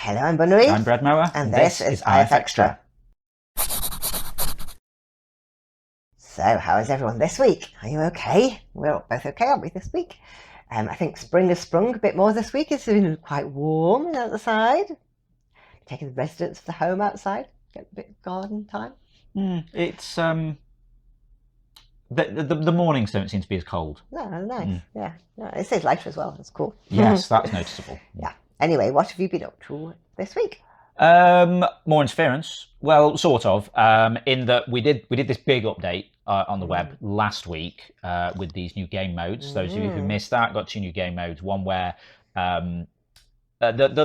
Hello, I'm Bunnery. I'm Brad Mower, and this is IFXtra. So, how is everyone this week? Are you okay? We're both okay, aren't we, this week? I think spring has sprung a bit more this week. It's been quite warm outside. Taking the residents of the home outside, get a bit of garden time. It's the mornings don't seem to be as cold. Oh, nice. Yeah. It stays lighter as well. That's cool. Yes, that's noticeable. Yeah. Anyway, what have you been up to this week? More interference. Well, sort of. In that we did this big update on the web last week with these new game modes. Those of you who missed that got 2 new game modes. One where the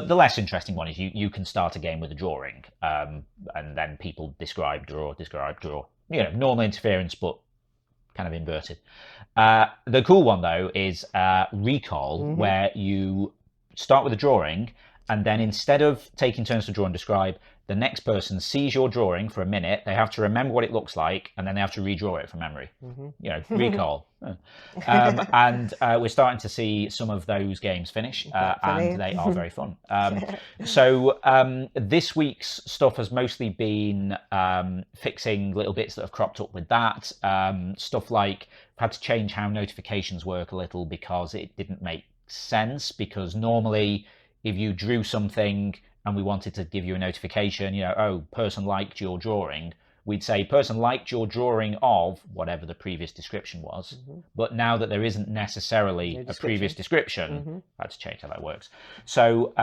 less interesting one is you can start a game with a drawing, and then people describe, draw. You know, normal interference, but kind of inverted. The cool one though is recall, where you start with a drawing, and then instead of taking turns to draw and describe, the next person sees your drawing for a minute. They have to remember what it looks like, and then they have to redraw it from memory. You know, recall. And we're starting to see some of those games finish, and they are very fun. So this week's stuff has mostly been fixing little bits that have cropped up with that. Stuff like I've had to change how notifications work a little because it didn't make sense, because normally if you drew something and we wanted to give you a notification, you know, oh, person liked your drawing, we'd say person liked your drawing of whatever the previous description was. But now that there isn't necessarily a previous description, I had to change how that works. So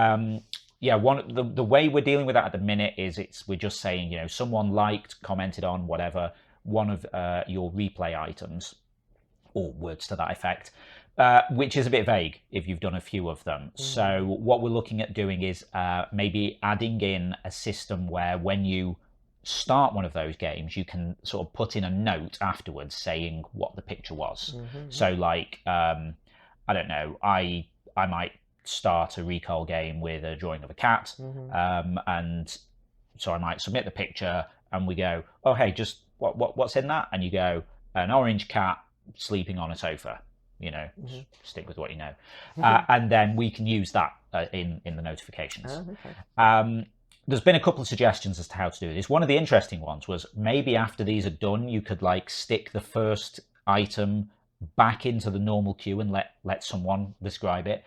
yeah, the way we're dealing with that at the minute is we're just saying, you know, someone liked, commented on, whatever, one of your replay items, or words to that effect, which is a bit vague if you've done a few of them. So what we're looking at doing is maybe adding in a system where when you start one of those games, you can sort of put in a note afterwards saying what the picture was. So like, I don't know, I might start a recall game with a drawing of a cat, and so I might submit the picture and we go, oh, hey, just what's in that? And you go, an orange cat sleeping on a sofa. You know, stick with what you know, and then we can use that in the notifications. There's been a couple of suggestions as to how to do this. One of the interesting ones was maybe after these are done, you could like stick the first item back into the normal queue and let someone describe it.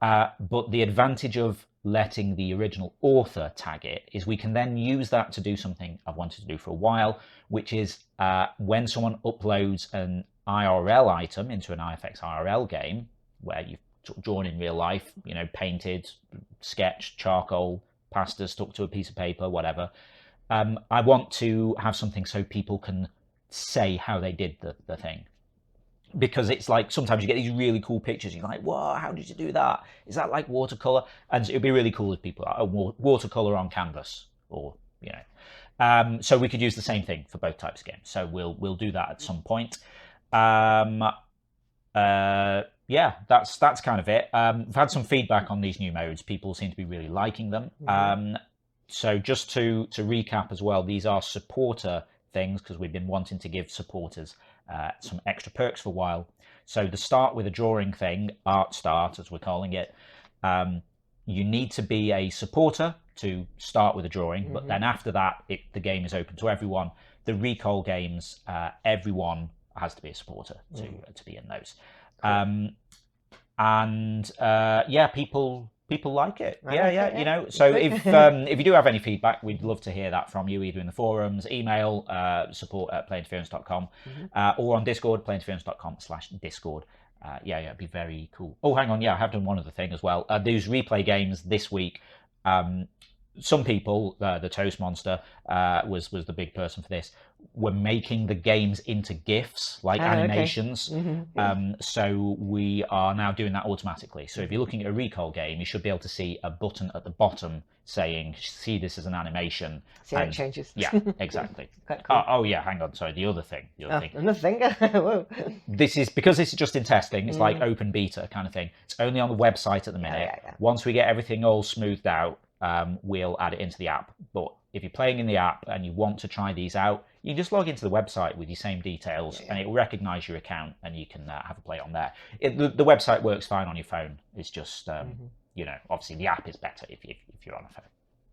But the advantage of letting the original author tag it is we can then use that to do something I've wanted to do for a while, which is when someone uploads an IRL item into an IFX IRL game where you've drawn in real life, you know, painted, sketched, charcoal, pasta stuck to a piece of paper, whatever. I want to have something so people can say how they did the thing. Because it's like sometimes you get these really cool pictures. You're like, "Whoa, how did you do that? Is that like watercolor?" And it'd be really cool if people are watercolor on canvas, or you know. So we could use the same thing for both types of games. So we'll do that at some point. Yeah, that's kind of it. I've had some feedback on these new modes. People seem to be really liking them. So just to recap as well, these are supporter things because we've been wanting to give supporters some extra perks for a while. So the start with a drawing thing, art start as we're calling it, you need to be a supporter to start with a drawing, but then after that the game is open to everyone. The recall games, everyone has to be a supporter to be in those. Cool. Yeah, people like it. Yeah, you know. So if you do have any feedback, we'd love to hear that from you, either in the forums, email, support@playinterference.com, or on Discord, playinterference.com/discord. Yeah, it'd be very cool. Oh, hang on, yeah, I have done one other thing as well. These replay games this week. Some people, the Toast Monster was the big person for this, were making the games into GIFs, like animations. So we are now doing that automatically. So if you're looking at a recall game, you should be able to see a button at the bottom saying, see this as an animation. See how it changes. Yeah, exactly. Quite cool. Oh, yeah, hang on, sorry, the other thing. Another thing? Whoa. This is just in testing. It's like open beta kind of thing. It's only on the website at the minute. Yeah. Once we get everything all smoothed out, we'll add it into the app. But if you're playing in the app and you want to try these out, you just log into the website with your same details, and it will recognize your account, and you can have a play on there. The website works fine on your phone. It's just obviously the app is better if you're on a phone.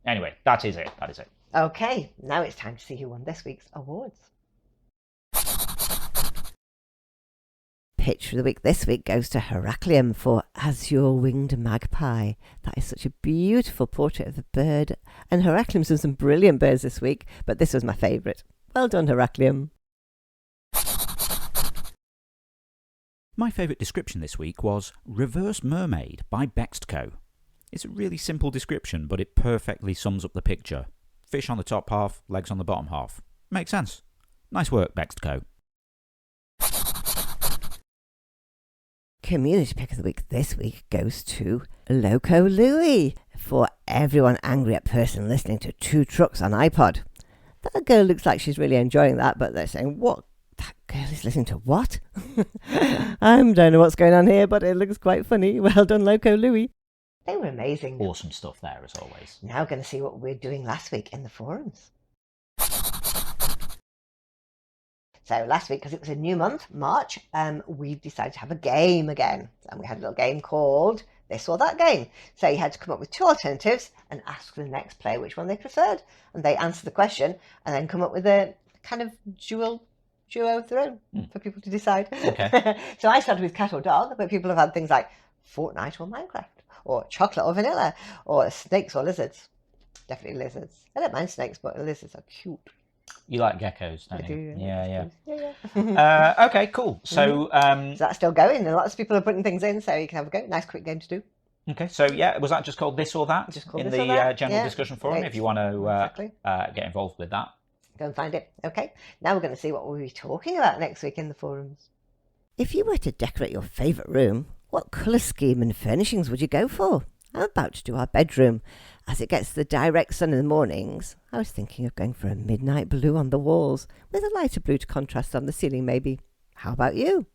Anyway, that is it. Okay, now it's time to see who won this week's awards. Pitch for the week this week goes to Heraclium for Azure Winged Magpie. That is such a beautiful portrait of the bird, and Heraclium's done some brilliant birds this week, but this was my favourite. Well done, Heraclium. My favourite description this week was Reverse Mermaid by Bextco. It's a really simple description, but it perfectly sums up the picture. Fish on the top half, legs on the bottom half. Makes sense. Nice work, Bextco. Community pick of the week this week goes to Loco Louie for everyone angry at person listening to Two Trucks on iPod. That girl looks like she's really enjoying that, but they're saying, what? That girl is listening to what? I don't know what's going on here, but it looks quite funny. Well done, Loco Louie. They were amazing. Awesome stuff there, as always. Now going to see what we're doing last week in the forums. So last week, because it was a new month, March, we decided to have a game again. And we had a little game called This or That Game. So you had to come up with two alternatives and ask the next player which one they preferred. And they answer the question and then come up with a kind of duo of their own for people to decide. Okay. So I started with cat or dog, but people have had things like Fortnite or Minecraft, or chocolate or vanilla, or snakes or lizards. Definitely lizards. I don't mind snakes, but lizards are cute. You like geckos, don't I you? do. Yeah. Okay, cool. So, so that's still going, and lots of people are putting things in, so you can have a go. Nice, quick game to do. Okay, so yeah, was that just called This or That Just called in This the or That, general yeah. discussion forum? Right. If you want to Exactly. get involved with that. Go and find it. Okay, now we're going to see what we'll be talking about next week in the forums. If you were to decorate your favourite room, what colour scheme and furnishings would you go for? I'm about to do our bedroom. As it gets the direct sun in the mornings, I was thinking of going for a midnight blue on the walls, with a lighter blue to contrast on the ceiling maybe. How about you?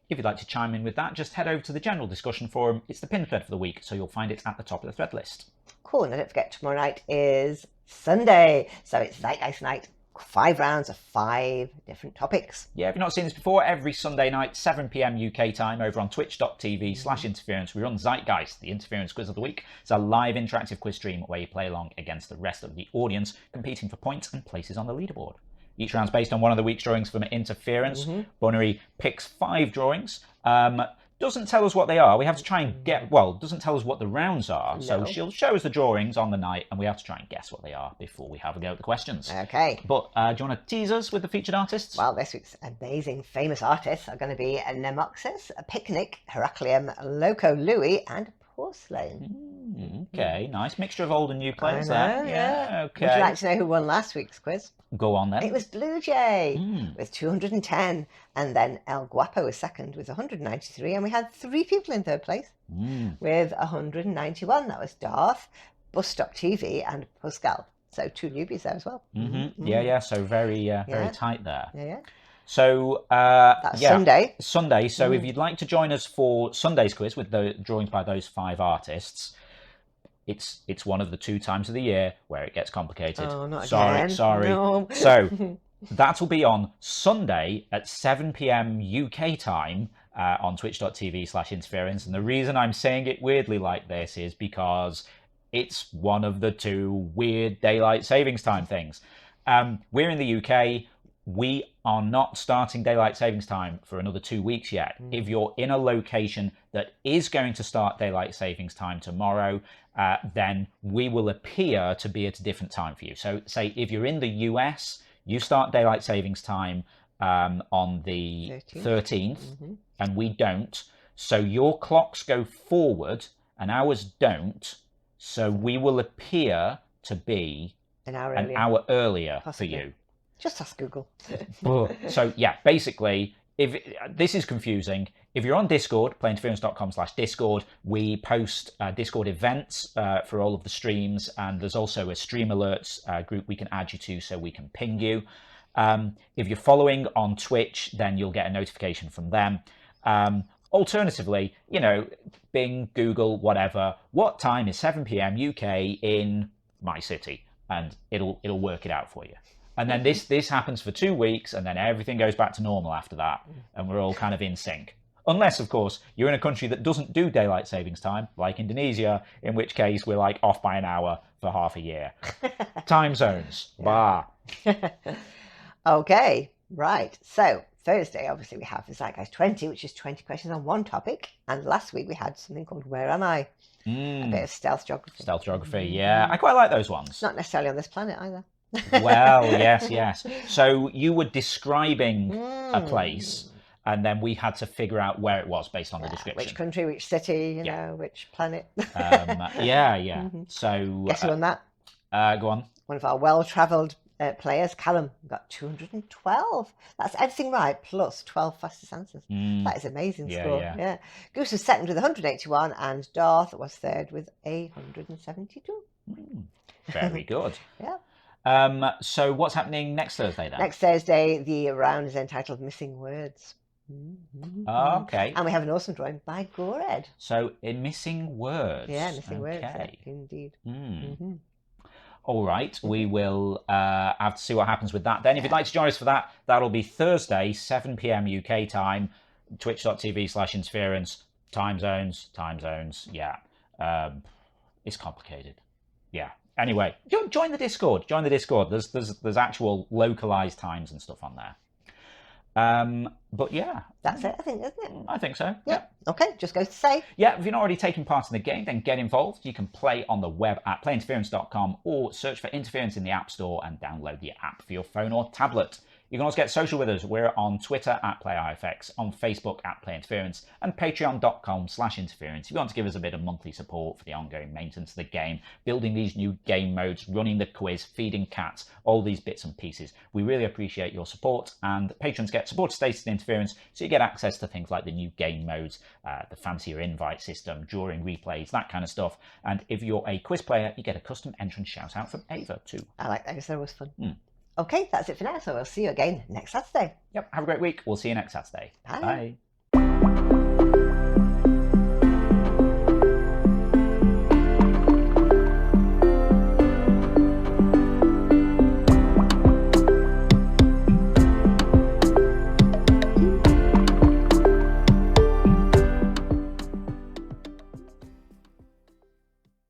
If you'd like to chime in with that, just head over to the general discussion forum. It's the pinned thread for the week, so you'll find it at the top of the thread list. Cool, and don't forget, tomorrow night is Sunday, so it's Zeitgeist Night. 5 rounds of 5 different topics. Yeah, if you've not seen this before, every Sunday night, 7 p.m. UK time, over on twitch.tv/interference, we run Zeitgeist, the interference quiz of the week. It's a live interactive quiz stream where you play along against the rest of the audience, competing for points and places on the leaderboard. Each round's based on one of the week's drawings from Interference. Bonnery picks 5 drawings. Doesn't tell us what they are. We have to try and doesn't tell us what the rounds are. No. So she'll show us the drawings on the night, and we have to try and guess what they are before we have a go at the questions. Okay. But do you want to tease us with the featured artists? Well, this week's amazing famous artists are going to be Nemoxys, Picnic, Heraclium, Loco Louie, and Porcelain. Okay, nice mixture of old and new players there. Yeah, okay. Would you like to know who won last week's quiz? Go on then. It was Blue Jay with 210, and then El Guapo was second with 193, and we had 3 people in third place with 191. That was Darth, Bus Stop TV, and Pascal. So 2 newbies there as well. Yeah. So very tight there. Yeah. So that's Sunday. So if you'd like to join us for Sunday's quiz with the drawings by those 5 artists, it's one of the 2 times of the year where it gets complicated. Oh, not sorry, again. sorry. No. So that'll be on Sunday at 7 p.m. UK time on twitch.tv/interference. And the reason I'm saying it weirdly like this is because it's one of the 2 weird daylight savings time things. We're in the UK. We are not starting daylight savings time for another 2 weeks yet. If you're in a location that is going to start daylight savings time tomorrow, then we will appear to be at a different time for you. So say if you're in the US, you start daylight savings time on the 13th, and we don't. So your clocks go forward and ours don't. So we will appear to be an hour earlier for you. Just ask Google. So yeah, basically, if this is confusing, if you're on Discord, playinterference.com/Discord, we post Discord events for all of the streams, and there's also a stream alerts group we can add you to so we can ping you. If you're following on Twitch, then you'll get a notification from them. Alternatively, Bing, Google, whatever, what time is 7 p.m. UK in my city? And it'll work it out for you. And then this happens for 2 weeks, and then everything goes back to normal after that, and we're all kind of in sync. Unless, of course, you're in a country that doesn't do daylight savings time, like Indonesia, in which case we're like off by an hour for half a year. Time zones. Bah. Okay, right. So Thursday, obviously, we have the Zeitgeist 20, which is 20 questions on one topic. And last week we had something called Where Am I? A bit of stealth geography. Stealth geography, yeah. I quite like those ones. Not necessarily on this planet either. Well, yes. So you were describing a place, and then we had to figure out where it was based on the description. Which country, which city, you know, which planet. Yeah. So guess who won that? Go on. One of our well-travelled players, Callum, got 212. That's everything right, plus 12 fastest answers. That is amazing score. Yeah. Goose was second with 181, and Darth was third with 172. Very good. Yeah. So what's happening next Thursday then? Next Thursday, the round is entitled Missing Words. Okay. And we have an awesome drawing by Gored. So in Missing Words. Yeah, Missing Words, yeah, indeed. All right, we will have to see what happens with that then. If you'd like to join us for that, that'll be Thursday, 7 p.m. UK time, twitch.tv/interference, time zones, yeah. It's complicated. Yeah. Anyway, join the Discord. There's actual localized times and stuff on there. But yeah. That's it, I think, isn't it? I think so. Yeah. Okay, just goes to say. Yeah, if you're not already taking part in the game, then get involved. You can play on the web at playinterference.com or search for Interference in the App Store and download the app for your phone or tablet. You can also get social with us. We're on Twitter at PlayIFX, on Facebook at PlayInterference, and patreon.com/interference. If you want to give us a bit of monthly support for the ongoing maintenance of the game, building these new game modes, running the quiz, feeding cats, all these bits and pieces. We really appreciate your support, and patrons get support status in Interference, so you get access to things like the new game modes, the fancier invite system, drawing replays, that kind of stuff. And if you're a quiz player, you get a custom entrance shout out from Ava too. I like that, because that was fun. Okay, that's it for now, so we'll see you again next Saturday. Yep, have a great week. We'll see you next Saturday. Bye. Bye.